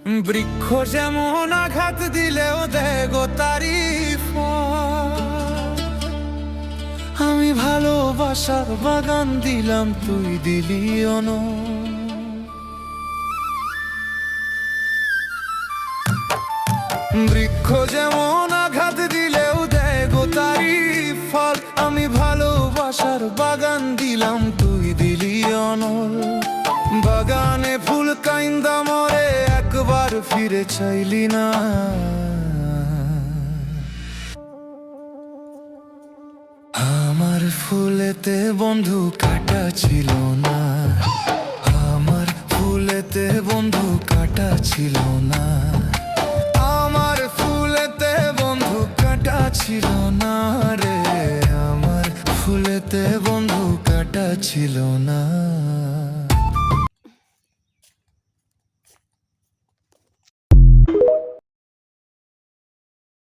বৃক্ষ যেমন আঘাত দিলেও দেয় গো তারি ফল। আমি ভালোবাসার বাগান দিলাম, তুই দিলি অনল। বৃক্ষ যেমন আঘাত দিলেও দেয় গো তারি ফল। আমি ভালোবাসার বাগান দিলাম, তুই দিলি অনল। বাগানে ফুল কাইন্দা মরে, একবার ফিরে চাইলি না। আমার ফুলেতে বন্ধু কাটা ছিল না, আমার ফুলেতে বন্ধু কাটা ছিল না।